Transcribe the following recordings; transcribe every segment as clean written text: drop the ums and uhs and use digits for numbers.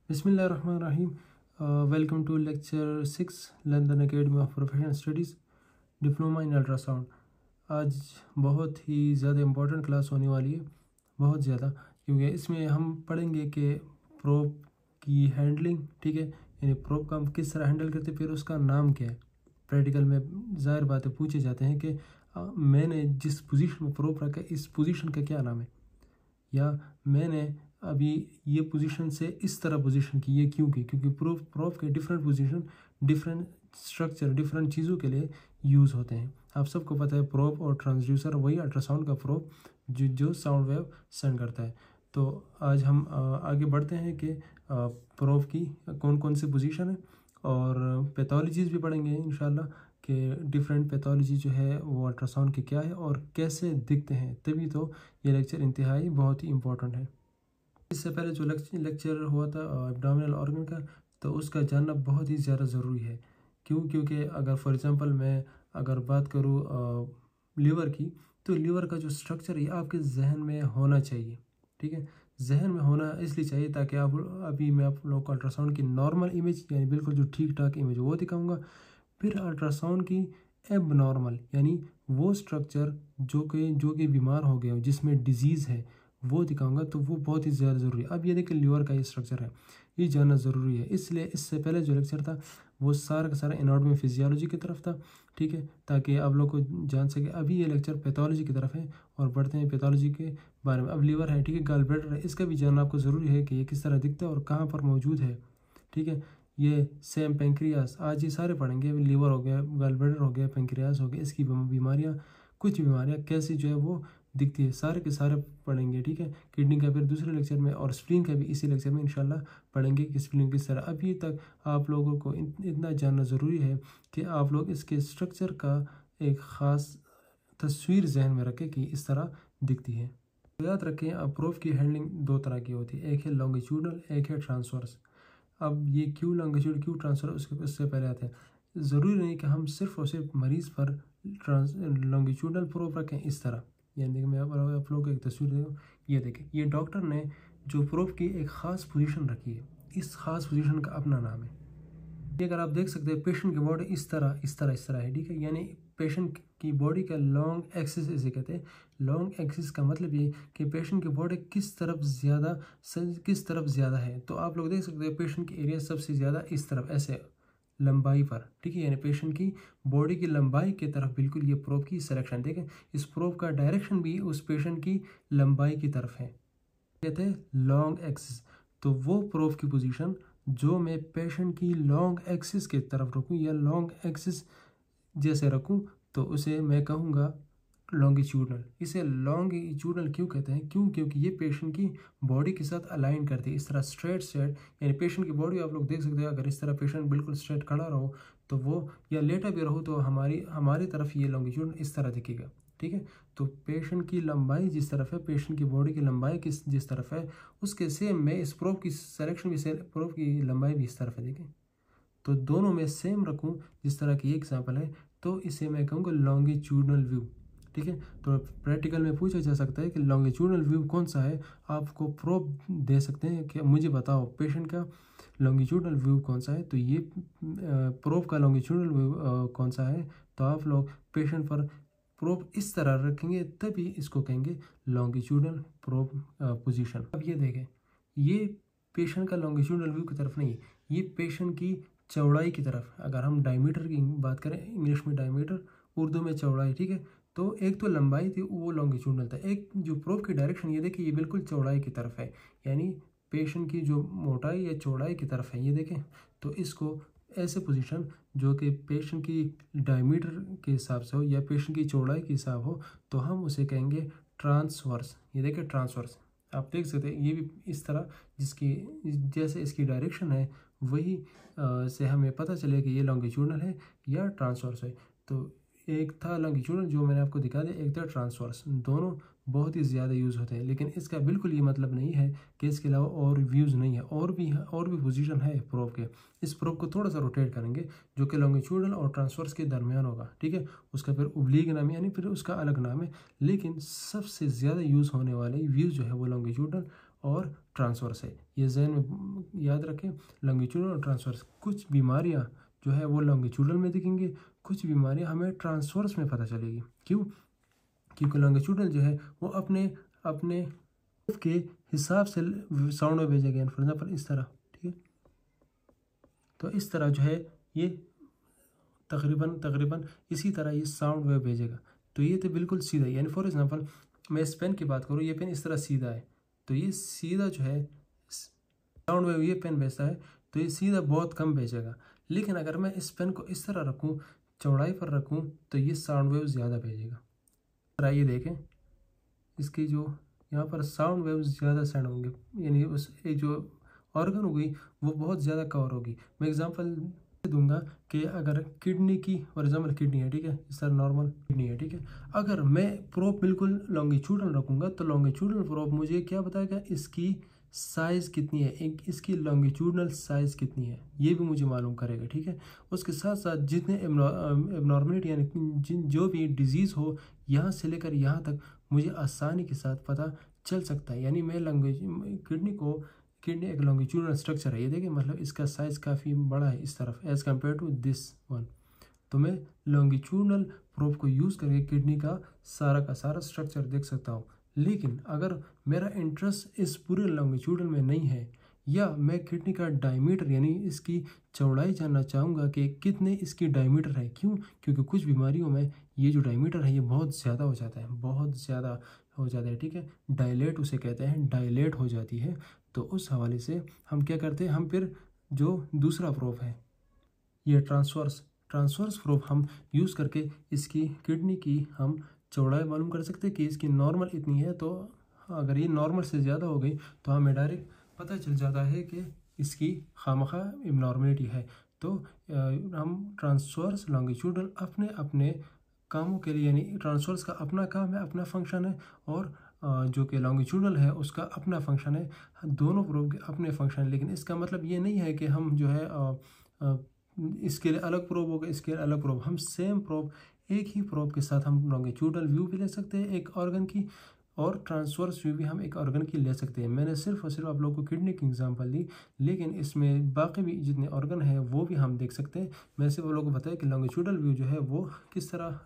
बिस्मिल्लाहिर्रहमानिर्रहीम। Welcome to lecture 6 London academy of professional studies diploma in ultrasound. आज बहुत ही ज़्यादा इम्पोर्टेंट क्लास होने वाली है, बहुत ज़्यादा, क्योंकि इसमें हम पढ़ेंगे कि प्रोब की हैंडलिंग, ठीक है, यानी प्रोब का हम किस तरह हैंडल करते हैं, फिर उसका नाम क्या है। प्रैक्टिकल में ज़ाहिर बातें पूछे जाते हैं कि मैंने जिस पोजीशन में प्रोब रखा है इस पोजीशन का क्या नाम है, या मैंने अभी ये पोजीशन से इस तरह पोजीशन की, ये क्यों की, क्योंकि प्रोब के different position, different structure, different चीज़ों के लिए यूज़ होते हैं। आप सबको पता है प्रोब और ट्रांसड्यूसर वही अल्ट्रासाउंड का प्रोब जो साउंड वेव सेंड करता है। तो आज हम आगे बढ़ते हैं कि प्रोब की कौन कौन सी पोजीशन है, और पैथोलॉजीज़ भी पढ़ेंगे इंशाल्लाह कि डिफरेंट पैथोलॉजी जो है वो अल्ट्रासाउंड के क्या है और कैसे दिखते हैं। तभी तो ये लेक्चर इंतहाई बहुत ही इम्पोर्टेंट है। इससे पहले जो लेक्चर हुआ था एब्डोमिनल ऑर्गन का, तो उसका जानना बहुत ही ज़्यादा ज़रूरी है। क्यों? क्योंकि अगर फॉर एग्ज़ाम्पल मैं अगर बात करूँ लीवर की, तो लीवर का जो स्ट्रक्चर है आपके जहन में होना चाहिए, ठीक है। जहन में होना इसलिए चाहिए ताकि आप अभी मैं आप लोगों को अल्ट्रासाउंड की नॉर्मल इमेज, यानी बिल्कुल जो ठीक ठाक इमेज वो दिखाऊंगा। फिर अल्ट्रासाउंड की एब नॉर्मल, यानी वो स्ट्रक्चर जो कि बीमार हो गए हो, जिसमें डिजीज़ है, वो दिखाऊंगा। तो वो बहुत ही ज़्यादा ज़रूरी है। अब ये देखिए लीवर का ये स्ट्रक्चर है, ये जानना ज़रूरी है। इसलिए इससे पहले जो लेक्चर था वो सारा का सारा एनाटॉमी फिजियोलॉजी की तरफ था, ठीक है, ताकि आप लोग को जान सके। अभी ये लेक्चर पैथोलॉजी की तरफ है और बढ़ते हैं पैथोलॉजी के बारे में। अब लीवर है, ठीक है, गॉल ब्लैडर है, इसका भी जानना आपको ज़रूरी है कि ये किस तरह दिखता है और कहाँ पर मौजूद है, ठीक है। ये सेम पेंक्रियास, आज ये सारे पढ़ेंगे। लीवर हो गया, गॉल ब्लैडर हो गया, पेंक्रियास हो गया, इसकी बीमारियाँ, कुछ बीमारियाँ कैसी जो है वो दिखती है, सारे के सारे पढ़ेंगे, ठीक है। किडनी का फिर दूसरे लेक्चर में, और स्प्लीन का भी इसी लेक्चर में इंशाल्लाह पढ़ेंगे कि स्प्लीन किस तरह। अभी तक आप लोगों को इतना जानना ज़रूरी है कि आप लोग इसके स्ट्रक्चर का एक ख़ास तस्वीर जहन में रखें कि इस तरह दिखती है। तो याद रखें, प्रोब की हैंडलिंग दो तरह की होती है, एक है लॉन्गिट्यूडनल, एक है ट्रांसवर्स। अब ये क्यों लॉन्गिट्यूड, क्यों ट्रांसफर, उससे पहले आते हैं। ज़रूरी नहीं कि हम सिर्फ और सिर्फ मरीज़ पर लॉन्गिट्यूडनल प्रोब रखें इस तरह। यानी कि मैं आप लोगों को एक तस्वीर दूँ, ये देखें, ये डॉक्टर ने जो प्रोब की एक ख़ास पोजीशन रखी है, इस ख़ास पोजीशन का अपना नाम है। ये अगर आप देख सकते हैं, पेशेंट की बॉडी इस तरह इस तरह इस तरह है, ठीक है। यानी पेशेंट की बॉडी का लॉन्ग एक्सिस इसे कहते हैं। लॉन्ग एक्सिस का मतलब ये कि पेशेंट की बॉडी किस तरफ ज़्यादा है। तो आप लोग देख सकते हैं पेशेंट की एरिया सबसे ज़्यादा इस तरफ, ऐसे लंबाई पर, ठीक है। यानी पेशेंट की बॉडी की लंबाई की तरफ बिल्कुल ये प्रोब की सिलेक्शन, देखें, इस प्रोब का डायरेक्शन भी उस पेशेंट की लंबाई की तरफ है, कहते हैं लॉन्ग एक्सिस। तो वो प्रोब की पोजीशन जो मैं पेशेंट की लॉन्ग एक्सिस की तरफ रखूं या लॉन्ग एक्सिस जैसे रखूं, तो उसे मैं कहूँगा लॉन्गिट्यूडनल। इसे लॉन्गिट्यूडनल क्यों कहते हैं? क्योंकि ये पेशेंट की बॉडी के साथ अलाइन करती है, इस तरह स्ट्रेट, यानी पेशेंट की बॉडी आप लोग देख सकते हैं। अगर इस तरह पेशेंट बिल्कुल स्ट्रेट खड़ा रहो तो वो, या लेटा भी रहो तो हमारी तरफ ये लॉन्गिट्यूडनल इस तरह दिखेगा, ठीक है। तो पेशेंट की लंबाई जिस तरफ है, पेशेंट की बॉडी की लंबाई जिस तरफ है, उसके सेम में इस प्रोब की सिलेक्शन भी, प्रोब की लंबाई भी इस तरफ है, देखें। तो दोनों में सेम रखूं, जिस तरह की एग्जांपल है, तो इसे मैं कहूँगा लॉन्गिट्यूडनल व्यू, ठीक है। तो प्रैक्टिकल में पूछा जा सकता है कि लॉन्गिट्यूडनल व्यू कौन सा है। आपको प्रोब दे सकते हैं कि मुझे बताओ पेशेंट का लॉन्गिट्यूडनल व्यू कौन सा है, तो ये प्रोब का लॉन्गिट्यूडनल व्यू कौन सा है। तो आप लोग पेशेंट पर प्रोब इस तरह रखेंगे, तभी इसको कहेंगे लॉन्गिट्यूडनल प्रोब पोजीशन। अब ये देखें, ये पेशेंट का लॉन्गिट्यूडनल व्यू की तरफ नहीं, ये पेशेंट की चौड़ाई की तरफ। अगर हम डायमीटर की बात करें, इंग्लिश में डायमीटर, उर्दू में चौड़ाई, ठीक है। तो एक तो लंबाई थी, वो लॉन्गिट्यूडनल था। एक जो प्रोब की डायरेक्शन, ये देखिए, ये बिल्कुल चौड़ाई की तरफ है, यानी पेशेंट की जो मोटाई या चौड़ाई की तरफ है, ये देखें। तो इसको ऐसे पोजीशन जो कि पेशेंट की डायमीटर के हिसाब से हो या पेशेंट की चौड़ाई के हिसाब हो, तो हम उसे कहेंगे ट्रांसवर्स। ये देखिए ट्रांसवर्स, आप देख सकते हैं, ये भी इस तरह, जिसकी जैसे इसकी डायरेक्शन है वही से हमें पता चले कि ये लॉन्गिट्यूडनल है या ट्रांसवर्स है। तो एक था लॉन्गिट्यूडनल जो मैंने आपको दिखा दिया, एक था ट्रांसवर्स। दोनों बहुत ही ज़्यादा यूज़ होते हैं, लेकिन इसका बिल्कुल ये मतलब नहीं है कि इसके अलावा और व्यूज़ नहीं है, और भी पोजीशन है प्रोब के। इस प्रोब को थोड़ा सा रोटेट करेंगे, जो कि लॉन्गिट्यूडनल और ट्रांसवर्स के दरमियान होगा, ठीक है। उसका फिर ओब्लीक नाम है, यानी फिर उसका अलग नाम है, लेकिन सबसे ज़्यादा यूज़ होने वाले व्यू जो है वो लॉन्गिट्यूडनल और ट्रांसवर्स है। ये जहन में याद रखें, लॉन्गिट्यूडल और ट्रांसवर्स। कुछ बीमारियाँ जो है वो लॉन्गिट्यूडल में दिखेंगे, कुछ बीमारियाँ हमें ट्रांसवर्स में पता चलेगी। क्यों? क्योंकि लॉन्गिट्यूडल जो है वो अपने अपने के हिसाब से साउंड में भेजेगा। फॉर एग्जाम्पल इस तरह, ठीक है। तो इस तरह जो है ये तकरीबन इसी तरह ये साउंड वेव भेजेगा। तो ये तो बिल्कुल सीधा, यानी फॉर एग्जांपल मैं इस पेन की बात करूँ, ये पेन इस तरह सीधा है, तो ये सीधा जो है साउंड वेव ये पेन भेजता है, तो ये सीधा बहुत कम भेजेगा। लेकिन अगर मैं इस पेन को इस तरह रखूँ, चौड़ाई पर रखूँ, तो ये साउंड वेव ज़्यादा भेजेगा। ये देखें, इसकी जो यहाँ पर साउंड वेव ज़्यादा सेंड होंगे, यानी उस एक जो ऑर्गन होगी वो बहुत ज़्यादा कवर होगी। मैं एग्जांपल दूंगा कि अगर किडनी की, फॉर एग्जांपल किडनी है, ठीक है, इस तरह नॉर्मल किडनी है, ठीक है। अगर मैं प्रोब बिल्कुल लॉन्गिट्यूडल रखूँगा तो लॉन्गिट्यूडल प्रोब मुझे क्या बताएगा, इसकी साइज़ कितनी है, एक इसकी लॉन्गिट्यूडनल साइज़ कितनी है, ये भी मुझे मालूम करेगा, ठीक है। उसके साथ साथ जितने एबनॉर्मलिटी यानी जो भी डिजीज़ हो यहाँ से लेकर यहाँ तक मुझे आसानी के साथ पता चल सकता है। यानी मैं किडनी एक लॉन्गिट्यूडनल स्ट्रक्चर है, ये देखिए, मतलब इसका साइज़ काफ़ी बड़ा है इस तरफ as compare to this one. तो मैं लॉन्गिट्यूडनल प्रोब को यूज़ करके किडनी का सारा स्ट्रक्चर देख सकता हूँ। लेकिन अगर मेरा इंटरेस्ट इस पूरे लॉन्गिट्यूडल में नहीं है, या मैं किडनी का डायमीटर यानी इसकी चौड़ाई जानना चाहूँगा कि कितने इसकी डायमीटर है। क्यों? क्योंकि कुछ बीमारियों में ये जो डायमीटर है ये बहुत ज़्यादा हो जाता है, बहुत ज़्यादा हो जाता है, ठीक है। डायलेट उसे कहते हैं, डायलेट हो जाती है। तो उस हवाले से हम क्या करते हैं, हम फिर जो दूसरा प्रोब है ये ट्रांसवर्स प्रोब हम यूज़ करके इसकी किडनी की हम चौड़ाई मालूम कर सकते हैं कि इसकी नॉर्मल इतनी है। तो अगर ये नॉर्मल से ज़्यादा हो गई तो हमें डायरेक्ट पता चल जाता है कि इसकी खामखा इबनॉर्मलिटी है। तो हम ट्रांसवर्स लॉन्गिट्यूडल अपने अपने कामों के लिए, यानी ट्रांसवर्स का अपना काम है, अपना फंक्शन है, और जो कि लॉन्गिट्यूडल है उसका अपना फंक्शन है। दोनों प्रोब के अपने फंक्शन है। लेकिन इसका मतलब ये नहीं है कि हम जो है इसके लिए अलग प्रोब होगा, इसके लिए अलग प्रोब। हम सेम प्रोब, एक ही प्रोब के साथ हम लॉन्गिट्यूडल व्यू भी ले सकते हैं एक ऑर्गन की, और ट्रांसवर्स व्यू भी हम एक ऑर्गन की ले सकते हैं। मैंने सिर्फ और सिर्फ आप लोगों को किडनी की एग्जांपल दी, लेकिन इसमें बाकी भी जितने ऑर्गन हैं वो भी हम देख सकते हैं। मैंने सिर्फ आप लोगों को बताया कि लॉन्गिट्यूडल व्यू जो है वो किस तरह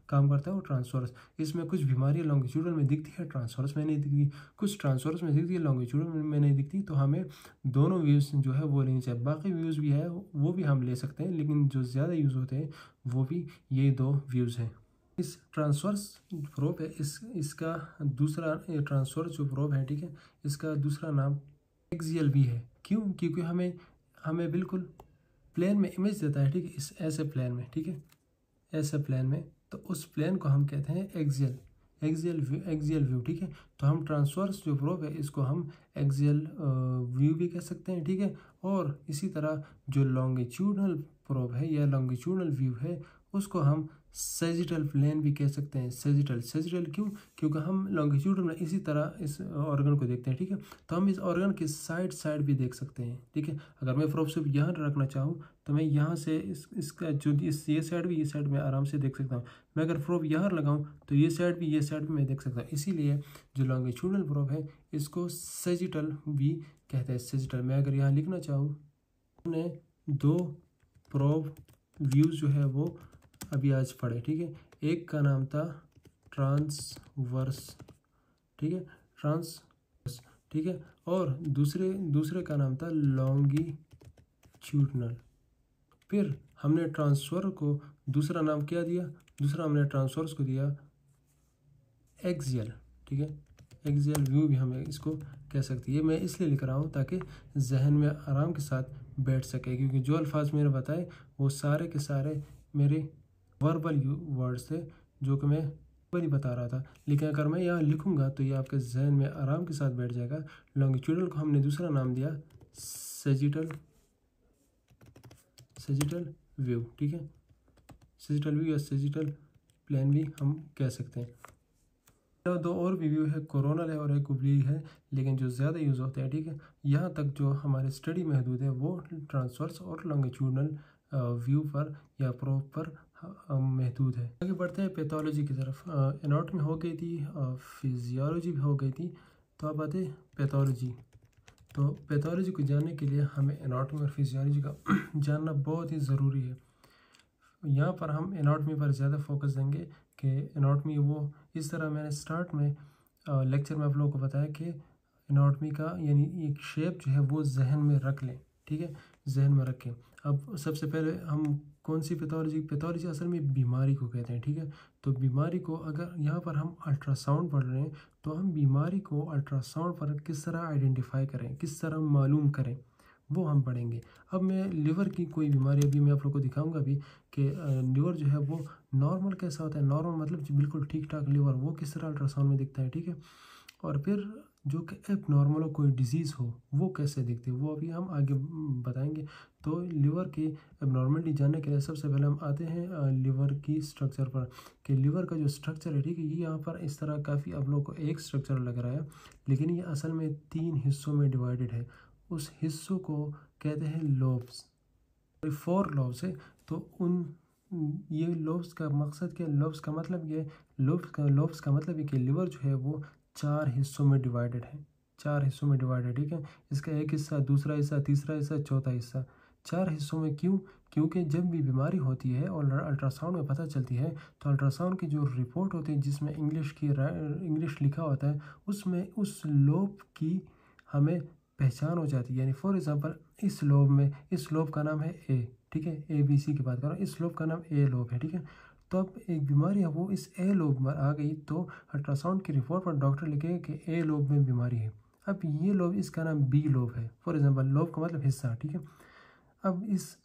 काम करता है, और ट्रांसवर्स। इसमें कुछ बीमारियाँ लॉन्गिट्यूडल में दिखती है, ट्रांसवर्स में नहीं दिखती, कुछ ट्रांसवर्स में दिखती है, लॉन्गिट्यूडल में नहीं दिखती। तो हमें दोनों व्यूज़ जो है वो लेनी चाहिए। बाकी व्यूज़ भी है वो भी हम ले सकते हैं, लेकिन जो ज़्यादा यूज़ होते हैं वो भी ये दो व्यूज़ हैं। इस ट्रांसवर्स प्रोब है, इसका दूसरा ट्रांसवर्स जो प्रोब है, ठीक है, इसका दूसरा नाम एक्सियल भी है। क्यों? क्योंकि हमें बिल्कुल प्लेन में इमेज देता है, ठीक है, इस ऐसे प्लेन में, ठीक है, ऐसे प्लेन में। तो उस प्लेन को हम कहते हैं एक्सियल व्यू, ठीक है। तो हम ट्रांसवर्स जो प्रोब है इसको हम एक्सियल व्यू भी कह सकते हैं, ठीक है। और इसी तरह जो लॉन्गिट्यूडनल प्रोब है या लॉन्गिट्यूडनल व्यू है उसको हम सेजिटल प्लेन भी कह सकते हैं। सेजिटल क्यों? क्योंकि हम लॉन्गिट्यूडल में इसी तरह इस ऑर्गन को देखते हैं, ठीक है। तो हम इस ऑर्गन के साइड भी देख सकते हैं, ठीक है। अगर मैं प्रोब सिर्फ यहाँ रखना चाहूँ तो मैं यहाँ से इसका जो ये साइड भी, ये साइड में आराम से देख सकता हूँ। मैं अगर प्रोब यहाँ लगाऊँ तो ये साइड भी मैं देख सकता हूँ। इसीलिए जो लॉन्गिट्यूडनल प्रोब है इसको सेजिटल भी कहते हैं। सेजिटल मैं अगर यहाँ लिखना चाहूँ, हमने दो प्रोब व्यूज़ जो है वो अभी आज पढ़े, ठीक है। एक का नाम था ट्रांसवर्स, ठीक है, ट्रांसवर्स, ठीक है, और दूसरे का नाम था लॉन्गिट्यूडनल। फिर हमने ट्रांसफर को दूसरा नाम क्या दिया, दूसरा हमने ट्रांसवर्स को दिया एक्सियल, ठीक है। एक्सियल व्यू भी हमें इसको कह सकती है। मैं इसलिए लिख रहा हूँ ताकि जहन में आराम के साथ बैठ सके, क्योंकि जो अल्फाज मैंने बताए वो सारे के सारे मेरे वर्बल वर्ड्स थे जो कि मैं वर्बली बता रहा था। लेकिन अगर मैं यहाँ लिखूँगा तो ये आपके जहन में आराम के साथ बैठ जाएगा। लॉन्गिट्यूडल को हमने दूसरा नाम दिया सेजिटल व्यू, ठीक है। सेजिटल व्यू या सेजिटल प्लेन भी हम कह सकते हैं। दो और भी व्यू है, कोरोनल है और एक ओब्लिक है, लेकिन जो ज़्यादा यूज़ होते हैं, ठीक है। यहाँ तक जो हमारे स्टडी महदूद है वो ट्रांसवर्स और लॉन्गिट्यूडनल व्यू पर या प्रोब पर महदूद है। आगे बढ़ते हैं पैथोलॉजी की तरफ। एनाटॉमी हो गई थी, फिजियोलॉजी भी हो गई थी। तो अब आते पैथोलॉजी। तो पैथोलॉजी को जानने के लिए हमें एनाटॉमी और फिजियोलॉजी का जानना बहुत ही ज़रूरी है। यहाँ पर हम एनाटॉमी पर ज़्यादा फोकस देंगे कि एनाटॉमी वो इस तरह मैंने स्टार्ट में लेक्चर में आप लोगों को बताया कि एनाटॉमी का यानी एक शेप जो है वो जहन में रख लें, ठीक है, जहन में रखें। अब सबसे पहले हम कौन सी पैथोलॉजी असल में बीमारी को कहते हैं, ठीक है। तो बीमारी को अगर यहाँ पर हम अल्ट्रासाउंड पढ़ रहे हैं तो हम बीमारी को अल्ट्रासाउंड पर किस तरह आइडेंटिफाई करें, किस तरह मालूम करें, वो हम पढ़ेंगे। अब मैं लिवर की कोई बीमारी अभी मैं आप लोग को दिखाऊंगा अभी कि लिवर जो है वो नॉर्मल कैसा होता है। नॉर्मल मतलब जो बिल्कुल ठीक ठाक लिवर वो किस तरह अल्ट्रासाउंड में दिखता है, ठीक है। और फिर जो कि एब नॉर्मल हो, कोई डिजीज़ हो, वो कैसे दिखती है वो अभी हम आगे बताएंगे। तो लिवर की एबनॉर्मलिटी जानने के लिए सबसे पहले हम आते हैं लिवर की स्ट्रक्चर पर कि लिवर का जो स्ट्रक्चर है, ठीक है, ये यहाँ पर इस तरह काफ़ी आप लोग को एक स्ट्रक्चर लग रहा है, लेकिन ये असल में 3 हिस्सों में डिवाइडेड है। उस हिस्सों को कहते हैं लोब्स, 4 लोब्स है। तो उन ये लोब्स का मकसद क्या है, लोब्स का मतलब ये कि लिवर जो है वो 4 हिस्सों में डिवाइडेड है, 4 हिस्सों में डिवाइडेड, ठीक है। इसका एक हिस्सा, दूसरा हिस्सा, तीसरा हिस्सा, चौथा हिस्सा, 4 हिस्सों में। क्यों? क्योंकि जब भी बीमारी होती है और अल्ट्रासाउंड में पता चलती है तो अल्ट्रासाउंड की जो रिपोर्ट होती है जिसमें इंग्लिश लिखा होता है उसमें उस लोब की हमें पहचान हो जाती है। यानी फॉर एग्जांपल इस लोब का नाम है ए, ठीक है, ABC की बात कर रहा हूँ, इस लोब का नाम ए लोब है, ठीक है। तो अब एक बीमारी है वो इस ए लोब में आ गई तो अल्ट्रासाउंड की रिपोर्ट पर डॉक्टर लिखेगा कि ए लोब में बीमारी है। अब ये लोब, इसका नाम बी लोब है, फॉर एग्जांपल लोब का मतलब हिस्सा, ठीक है। अब इस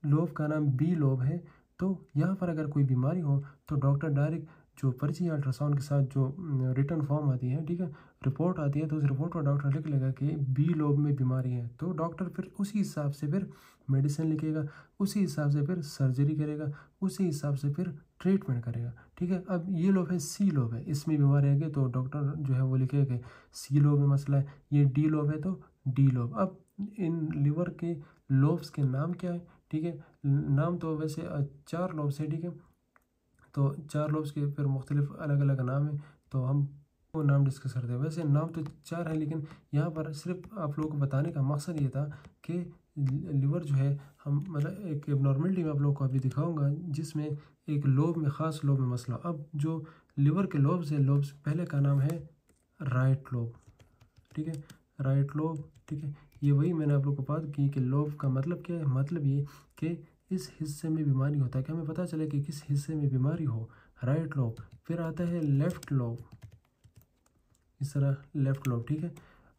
लोब का नाम बी लोब है। तो यहाँ पर अगर कोई बीमारी हो तो डॉक्टर डायरेक्ट जो पर्ची अल्ट्रासाउंड के साथ जो रिटर्न फॉर्म आती है, ठीक है, रिपोर्ट आती है, तो उस रिपोर्ट पर डॉक्टर लिख लेगा कि बी लोब में बीमारी है। तो डॉक्टर फिर उसी हिसाब से फिर मेडिसिन लिखेगा, उसी हिसाब से फिर सर्जरी करेगा, उसी हिसाब से फिर ट्रीटमेंट करेगा, ठीक है। अब ये लोब है सी लोब है, इसमें बीमारी आएगी तो डॉक्टर जो है वो लिखेगा कि सी लोब में मसला है। ये डी लोब है तो डी लोब। अब इन लिवर के लोब्स के नाम क्या है, ठीक है। नाम तो वैसे 4 लोब्स है, ठीक है। तो 4 लोब्स के फिर मुख्तलिफ अलग अलग नाम है, तो हम वो नाम डिस्कस करते हैं। वैसे नाम तो 4 है, लेकिन यहाँ पर सिर्फ आप लोगों को बताने का मकसद ये था कि लिवर जो है हम मतलब एक एबनॉर्मलिटी में आप लोगों को अभी दिखाऊंगा जिसमें एक लोब में, ख़ास लोब में मसला। अब जो लिवर के लोब्स हैं, लोब्स पहले का नाम है राइट लोब, ठीक है, राइट लोब, ठीक है। ये वही मैंने आप लोग को बात की कि लोब का मतलब क्या है। मतलब ये कि इस हिस्से में बीमारी होता है, कि हमें पता चले कि किस हिस्से में बीमारी हो, राइट लोब। फिर आता है लेफ़्ट लोब, इस तरह लेफ़्ट लोब, ठीक है।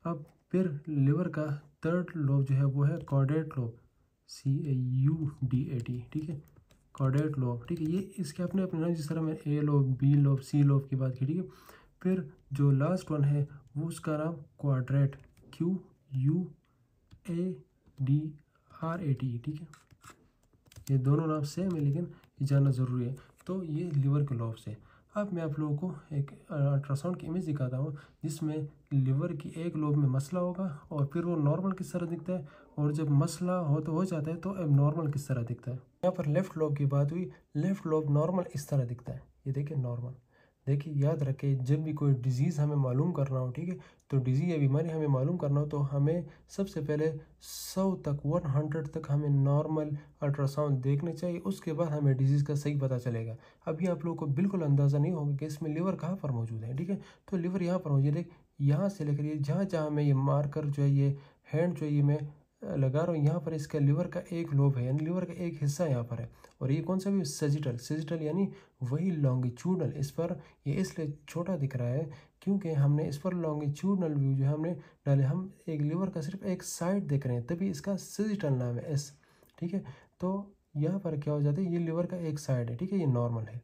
अब फिर लिवर का 3rd लोब जो है वो है कॉर्डेट लोब, CAUDAT, ठीक है, कॉर्डेट लोब, ठीक है। ये इसके अपने अपने नाम, जिस तरह मैं ए लोब, बी लोब, सी लोब की बात की, ठीक है। फिर जो लास्ट वन है वो उसका नाम क्वाड्रेट, QUADRAT, ठीक है। ये दोनों नाम सेम है लेकिन ये जानना ज़रूरी है। तो ये लिवर के लोब्स है। अब मैं आप लोगों को एक अल्ट्रासाउंड की इमेज दिखाता हूँ जिसमें लिवर की एक लोब में मसला होगा और फिर वो नॉर्मल किस तरह दिखता है, और जब मसला हो जाता है तो अब नॉर्मल किस तरह दिखता है। यहाँ पर लेफ़्ट लोब की बात हुई, लेफ़्ट लोब नॉर्मल इस तरह दिखता है, ये देखिए नॉर्मल। देखिए याद रखें, जब भी कोई डिज़ीज़ हमें मालूम करना हो, ठीक है, तो डिज़ीज़ या बीमारी हमें मालूम करना हो तो हमें सबसे पहले 100 तक हमें नॉर्मल अल्ट्रासाउंड देखने चाहिए, उसके बाद हमें डिजीज़ का सही पता चलेगा। अभी आप लोगों को बिल्कुल अंदाज़ा नहीं होगा कि इसमें लिवर कहाँ पर मौजूद है, ठीक है। तो लिवर यहाँ पर मौजूद है, यहाँ से लेकर ये जहाँ जहाँ मैं ये मार्कर जो है, ये हैंड जो है ये मैं लगा रहा हूँ, यहाँ पर इसका लिवर का एक लोब है, यानी लिवर का एक हिस्सा यहाँ पर है। और ये कौन सा भी, सजिटल यानी वही लॉन्गिट्यूडनल। इस पर ये इसलिए छोटा दिख रहा है क्योंकि हमने इस पर लॉन्गिट्यूडनल व्यू जो है हमने डाले, हम एक लिवर का सिर्फ एक साइड देख रहे हैं, तभी इसका सजिटल नाम है S, ठीक है। तो यहाँ पर क्या हो जाता है, ये लिवर का एक साइड है, ठीक है, ये नॉर्मल है।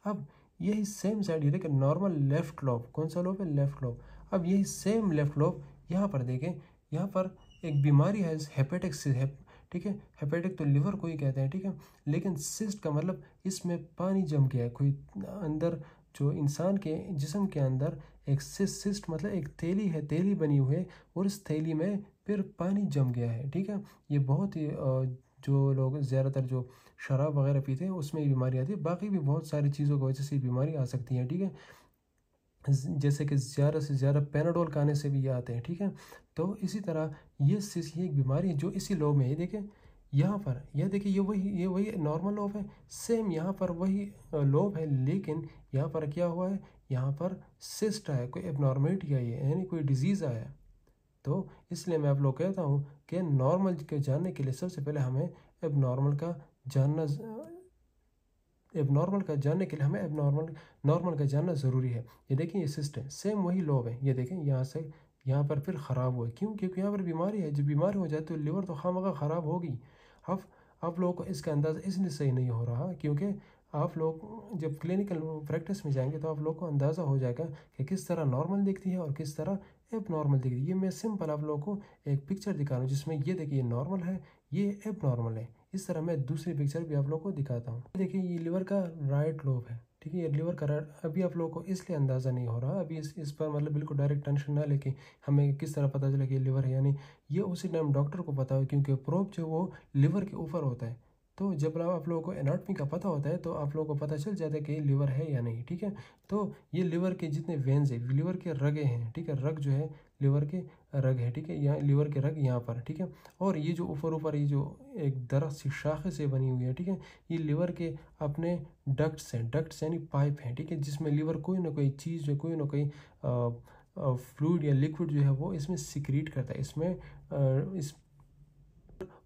अब यही सेम साइड, ये देखें नॉर्मल लेफ़्ट लोब, कौन सा लोब है, लेफ़्ट लोब। अब यही सेम लेफ़्ट लोब यहाँ पर देखें, यहाँ पर एक बीमारी है हेपेटिक सिस्ट, ठीक है। हेपेटिक तो लिवर को ही कहते हैं, ठीक है, लेकिन सिस्ट का मतलब इसमें पानी जम गया है कोई अंदर, जो इंसान के जिस्म के अंदर एक सिस्ट मतलब एक थैली है, थैली बनी हुई है और इस थैली में फिर पानी जम गया है, ठीक है। ये बहुत ही जो लोग ज़्यादातर जो शराब वगैरह पीते हैं उसमें ये बीमारी आती है, बाकी भी बहुत सारी चीज़ों की वजह से ये बीमारी आ सकती है, ठीक है। जैसे कि ज़्यादा से ज़्यादा पैनाडोल खाने से भी ये आते हैं, ठीक है। तो इसी तरह ये एक बीमारी है जो इसी लोब में है। देखें यहाँ पर, यह देखिए ये वही नॉर्मल लोब है, सेम यहाँ पर वही लोब है, लेकिन यहाँ पर क्या हुआ है, यहाँ पर सिस्ट आया, कोई एबनॉर्मेलिटी आई है, यानी कोई डिजीज़ आया। तो इसलिए मैं आप लोग कहता हूँ कि नॉर्मल के जानने के लिए सबसे पहले हमें एबनॉर्मल का जानना एबनॉर्मल का जानने के लिए हमें नॉर्मल का जानना ज़रूरी है। ये देखिए ये सिस्ट है, सेम वही लोब है, ये देखें यहाँ से यहाँ पर फिर ख़राब हुआ है। क्यों? क्योंकि यहाँ पर बीमारी है, जब बीमारी हो जाए तो लिवर तो खामखा ख़राब होगी। अब आप लोगों को इसका अंदाज़ा इसलिए सही नहीं हो रहा क्योंकि आप लोग जब क्लिनिकल प्रैक्टिस में जाएंगे तो आप लोग को अंदाज़ा हो जाएगा कि किस तरह नॉर्मल दिखती है और किस तरह एब नॉर्मल दिखती है। ये मैं सिंपल आप लोगों को एक पिक्चर दिखा रहा हूँ जिसमें ये देखिए ये नॉर्मल है, ये एब नॉर्मल है। इस तरह मैं दूसरी पिक्चर भी आप लोगों को दिखाता हूँ। देखिए ये लिवर का राइट लोब है, ठीक है। ये लिवर का राइट, अभी आप लोगों को इसलिए अंदाज़ा नहीं हो रहा, अभी इस पर मतलब बिल्कुल डायरेक्ट टेंशन ना लेके हमें किस तरह पता चले कि ये लिवर है, यानी ये उसी टाइम डॉक्टर को पता हो क्योंकि प्रोब जो वो लिवर के ऊपर होता है। तो जब आप लोगों को एनाटॉमी का पता होता है तो आप लोगों को पता चल जाता है कि ये लिवर है या नहीं, ठीक है। तो ये लिवर के जितने वेन्स है, लिवर के रगे हैं, ठीक है, रग जो है लिवर के रग है, ठीक है, यहाँ लिवर के रग यहाँ पर, ठीक है। और ये जो ऊपर ऊपर ये जो एक दरख्त सी शाखे से बनी हुई है, ठीक है, ये लिवर के अपने डक्ट्स हैं, डक्ट्स यानी पाइप हैं, ठीक है, जिसमें लिवर कोई ना कोई चीज़ जो कोई ना कोई फ्लूइड या लिक्विड जो है वो इसमें सिक्रीट करता है, इसमें इस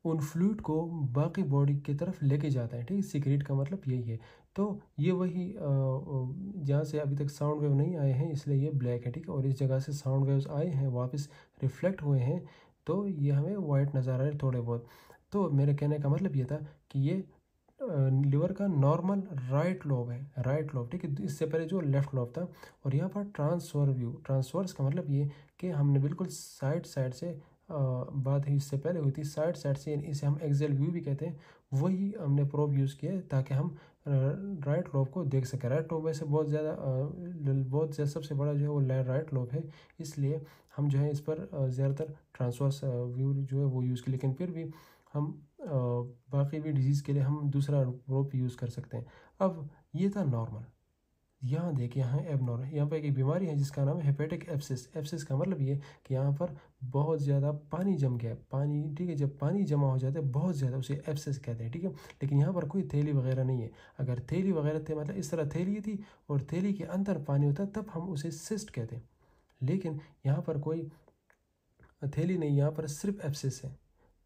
उन फ्लूइड को बाकी बॉडी की तरफ लेके जाता है, ठीक है। सिक्रीट का मतलब यही है। तो ये वही जहाँ से अभी तक साउंड वेव नहीं आए हैं इसलिए ये ब्लैक है, ठीक है, और इस जगह से साउंड वेव्स आए हैं वापस रिफ्लेक्ट हुए हैं तो ये हमें वाइट नज़र आ रहे हैं थोड़े बहुत। तो मेरे कहने का मतलब ये था कि ये लिवर का नॉर्मल राइट लोब है, राइट लोब, ठीक है। इससे पहले जो लेफ्ट लोब था, और यहाँ पर ट्रांसवर व्यू, ट्रांसवर्स का मतलब ये कि हमने बिल्कुल साइड साइड से बात ही इससे पहले हुई थी, साइड साइड से, इसे हम एक्सेल व्यू भी कहते हैं, वही हमने प्रोब यूज़ किया है ताकि हम राइट लोब को देख सकें। राइट लोब वैसे बहुत ज़्यादा सबसे बड़ा जो है वो राइट लोब है, इसलिए हम जो है इस पर ज़्यादातर ट्रांसवर्स व्यू जो है वो यूज़ किया, लेकिन फिर भी हम बाकी भी डिजीज़ के लिए हम दूसरा प्रोब यूज़ कर सकते हैं। अब ये था नॉर्मल। यहाँ देखिए यहाँ एबनॉर्मल, यहाँ पर एक बीमारी है जिसका नाम है हेपेटिक एब्सिस। एब्सिस का मतलब ये कि यहाँ पर बहुत ज़्यादा पानी जम गया है, पानी, ठीक है, जब पानी जमा हो जाता है बहुत ज़्यादा उसे एब्सिस कहते हैं, ठीक है। लेकिन यहाँ पर कोई थैली वगैरह नहीं है। अगर थैली वगैरह थे, मतलब इस तरह थैली थी और थैली के अंदर पानी होता तब हम उसे सिस्ट कहते हैं, लेकिन यहाँ पर कोई थैली नहीं, यहाँ पर सिर्फ एब्सिस है।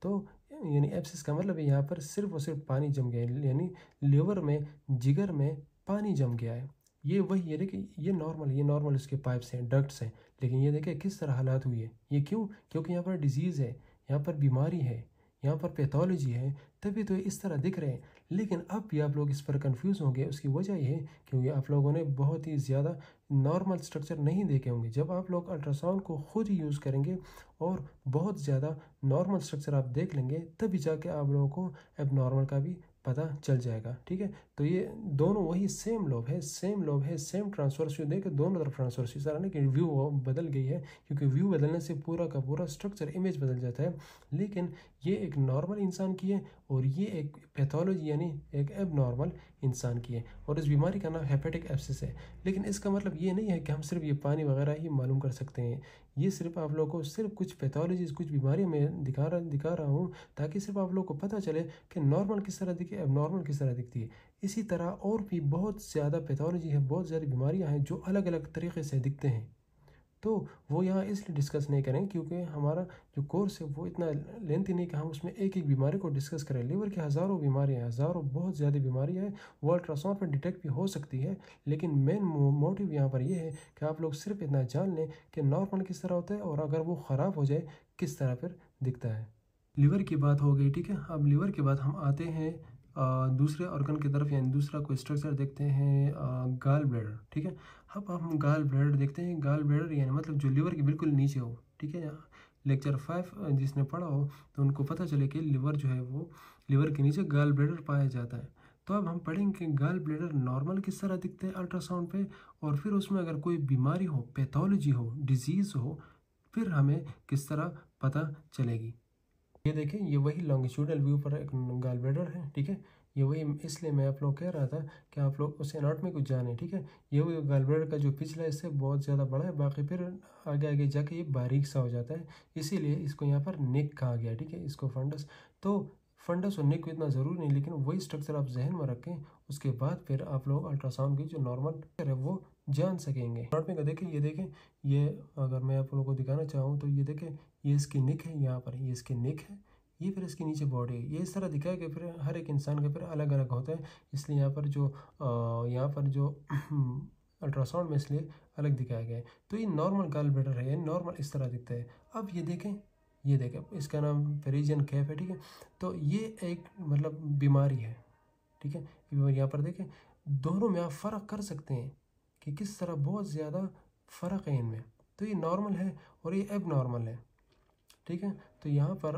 तो यानी एब्सिस का मतलब यहाँ पर सिर्फ और सिर्फ पानी जम गया है, यानी लिवर में, जिगर में पानी जम गया है। ये वही है, देखिए ये नॉर्मल इसके पाइप्स हैं, डक्ट्स हैं, लेकिन ये देखिए किस तरह हालात हुई है। ये क्यों? क्योंकि यहाँ पर डिजीज़ है, यहाँ पर बीमारी है, यहाँ पर पैथोलॉजी है, तभी तो ये इस तरह दिख रहे हैं। लेकिन अब भी आप लोग इस पर कंफ्यूज होंगे, उसकी वजह ये है क्योंकि आप लोगों ने बहुत ही ज़्यादा नॉर्मल स्ट्रक्चर नहीं देखे होंगे। जब आप लोग अल्ट्रासाउंड को खुद ही यूज़ करेंगे और बहुत ज़्यादा नॉर्मल स्ट्रक्चर आप देख लेंगे, तभी जाके आप लोगों को एबनॉर्मल का भी पता चल जाएगा, ठीक है। तो ये दोनों वही सेम लोब है, सेम लोब है, सेम ट्रांसवर्स व्यू, देखिए दोनों तरफ ट्रांसवर्स, इस तरह नहीं कि व्यू बदल गई है, क्योंकि व्यू बदलने से पूरा का पूरा स्ट्रक्चर, इमेज बदल जाता है। लेकिन ये एक नॉर्मल इंसान की है और ये एक पैथोलॉजी यानी एक एबनॉर्मल इंसान की है, और इस बीमारी का नाम हेपेटिक एब्सिस है। लेकिन इसका मतलब ये नहीं है कि हम सिर्फ ये पानी वगैरह ही मालूम कर सकते हैं। ये सिर्फ आप लोगों को सिर्फ कुछ पैथोलॉजीज, कुछ बीमारियाँ मैं दिखा रहा हूँ ताकि सिर्फ आप लोगों को पता चले कि नॉर्मल किस तरह दिखे, एबनॉर्मल किस तरह दिखती है। इसी तरह और भी बहुत ज़्यादा पैथोलॉजी है, बहुत ज़्यादा बीमारियाँ हैं जो अलग अलग तरीके से दिखते हैं। तो वो यहाँ इसलिए डिस्कस नहीं करें क्योंकि हमारा जो कोर्स है वो इतना लेंथी नहीं कि हम उसमें एक एक बीमारी को डिस्कस करें। लिवर की हज़ारों बीमारियाँ हैं, हज़ारों बहुत ज़्यादा बीमारियाँ हैं, वो अल्ट्रासाउंड पर डिटेक्ट भी हो सकती है। लेकिन मेन मोटिव यहाँ पर ये है कि आप लोग सिर्फ इतना जान लें कि नॉर्मल किस तरह होता है और अगर वो ख़राब हो जाए किस तरह फिर दिखता है। लिवर की बात हो गई, ठीक है। अब लिवर के बाद हम आते हैं दूसरे ऑर्गन की तरफ, यानी दूसरा कोई स्ट्रक्चर देखते हैं, गाल ब्लैडर, ठीक है। अब हम गाल ब्लैडर देखते हैं। गाल ब्लैडर यानी मतलब जो लिवर के बिल्कुल नीचे हो, ठीक है। लेक्चर 5 जिसने पढ़ा हो तो उनको पता चले कि लिवर जो है वो लिवर के नीचे गाल ब्लैडर पाया जाता है। तो अब हम पढ़ेंगे कि गाल ब्लैडर नॉर्मल किस तरह दिखते हैं अल्ट्रासाउंड पे, और फिर उसमें अगर कोई बीमारी हो, पैथोलॉजी हो, डिजीज़ हो, फिर हमें किस तरह पता चलेगी। ये देखें, ये वही लॉन्गिट्यूडल व्यू पर एक गॉल ब्लैडर है, ठीक है। ये वही, इसलिए मैं आप लोग कह रहा था कि आप लोग उस एनाटॉमी को जाने, ठीक है। ये वही गॉल ब्लैडर का जो पिछला है इससे बहुत ज़्यादा बड़ा है, बाकी फिर आगे आगे जाके ये बारीक सा हो जाता है, इसीलिए इसको यहाँ पर नेक कहा गया, ठीक है, इसको फंडस। तो फंडस और नेक को इतना ज़रूरी नहीं, लेकिन वही स्ट्रक्चर आप जहन में रखें, उसके बाद फिर आप लोग अल्ट्रासाउंड की जो नॉर्मल है वो जान सकेंगे। एनाटॉमी का देखें, ये देखें, ये अगर मैं आप लोगों को दिखाना चाहूँ तो ये देखें, ये इसकी नेक है, यहाँ पर ये इसकी नेक है, ये फिर इसके नीचे बॉडी है। ये इस तरह दिखाया कि फिर हर एक इंसान का फिर अलग अलग होता है, इसलिए यहाँ पर जो अल्ट्रासाउंड में इसलिए अलग दिखाया गया है। तो ये नॉर्मल गॉल ब्लैडर है, ये नॉर्मल इस तरह दिखता है। अब ये देखें, ये देखें, इसका नाम पेरिजियन कैफ है, ठीक है। तो ये एक मतलब बीमारी है, ठीक है। यहाँ पर देखें, दोनों में आप फ़र्क कर सकते हैं कि किस तरह बहुत ज़्यादा फ़र्क है इनमें। तो ये नॉर्मल है और ये एब नॉर्मल है, ठीक है। तो यहाँ पर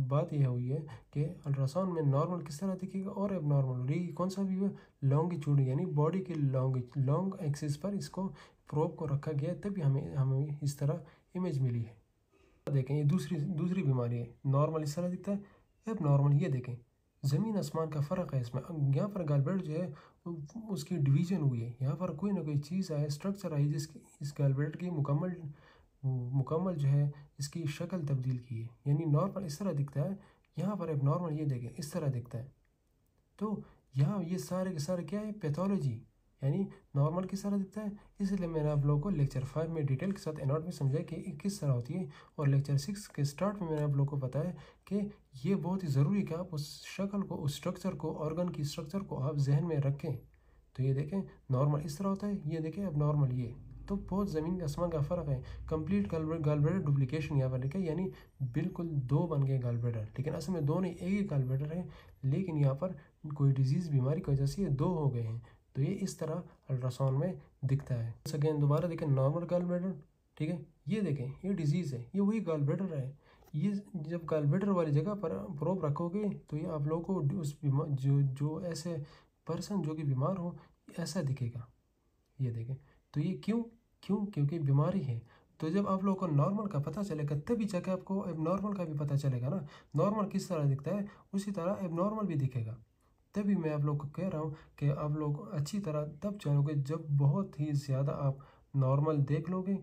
बात यह हुई है कि अल्ट्रासाउंड में नॉर्मल किस तरह दिखेगा और एब नॉर्मल, ये कौन सा व्यू है, लॉन्गिट्यूड यानी बॉडी के लॉन्ग एक्सिस पर इसको प्रोब को रखा गया, तभी हमें इस तरह इमेज मिली है। देखें, ये दूसरी बीमारी है, नॉर्मल इस तरह दिखता है, एब नॉर्मल ये देखें, ज़मीन आसमान का फ़र्क है इसमें। यहाँ पर गॉल ब्लैडर जो है उसकी डिवीज़न हुई है, यहाँ पर कोई ना कोई चीज़ आए, स्ट्रक्चर आई जिसकी इस गॉल ब्लैडर की मुकम्मल जो है इसकी शक्ल तब्दील की है। यानी नॉर्मल इस तरह दिखता है, यहाँ पर अब नॉर्मल ये देखें इस तरह दिखता है। तो यहाँ ये सारे के सारे क्या है, पैथोलॉजी, यानी नॉर्मल किस तरह दिखता है। इसलिए मैंने आप लोगों को लेक्चर 5 में डिटेल के साथ एनाटॉमी समझाया कि किस तरह होती है, और लेक्चर 6 के स्टार्ट में मैंने आप लोगों को बताया कि ये बहुत ही ज़रूरी है कि आप उस शक्ल को, उस स्ट्रक्चर को, ऑर्गन की स्ट्रक्चर को आप जहन में रखें। तो ये देखें, नॉर्मल इस तरह होता है, ये देखें अब नॉर्मल ये, तो बहुत ज़मीन आसमान का फ़र्क है। कंप्लीट गॉल ब्लैडर डुप्लीकेशन यहाँ पर लिखा है, यानी बिल्कुल दो बन गए गॉल ब्लैडर, लेकिन असल में दो नहीं, एक ही गॉल ब्लैडर है, लेकिन यहाँ पर कोई डिजीज़ बीमारी की वजह से ये दो हो गए हैं। तो ये इस तरह अल्ट्रासाउंड में दिखता है। अगेन दोबारा देखें, नॉर्मल गॉल ब्लैडर, ठीक है, ये देखें, ये डिजीज़ है, ये वही गॉल ब्लैडर है। ये जब गॉल ब्लैडर वाली जगह पर प्रोब रखोगे तो ये आप लोगों को उस जो ऐसे पर्सन जो कि बीमार हो ऐसा दिखेगा, ये देखें। तो ये क्योंकि बीमारी है। तो जब आप लोगों को नॉर्मल का पता चलेगा तभी जाके आपको एबनॉर्मल का भी पता चलेगा ना। नॉर्मल किस तरह दिखता है उसी तरह एबनॉर्मल भी दिखेगा। तभी मैं आप लोग को कह रहा हूँ कि आप लोग अच्छी तरह तब जानोगे जब बहुत ही ज़्यादा आप नॉर्मल देख लोगे,